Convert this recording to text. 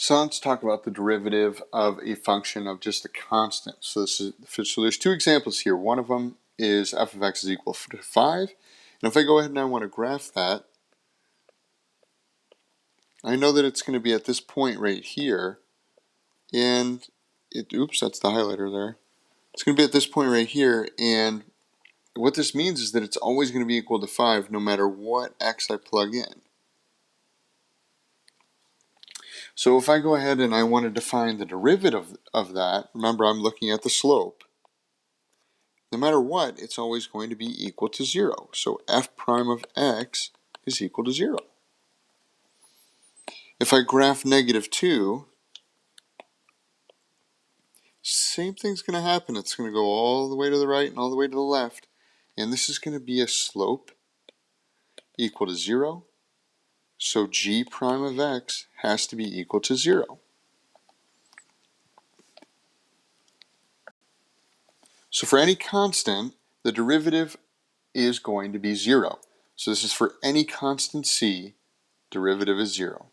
So let's talk about the derivative of a function of just a constant. So there's two examples here. One of them is f of x is equal to 5. And if I go ahead and I want to graph that, I know that it's going to be at this point right here. And oops, that's the highlighter there. It's going to be at this point right here. And what this means is that it's always going to be equal to 5 no matter what x I plug in. So if I go ahead and I want to define the derivative of that, remember I'm looking at the slope. No matter what, it's always going to be equal to 0. So f prime of x is equal to 0. If I graph -2, same thing's going to happen. It's going to go all the way to the right and all the way to the left. And this is going to be a slope equal to 0. So g prime of x has to be equal to 0. So for any constant, the derivative is going to be 0. So this is for any constant c, derivative is 0.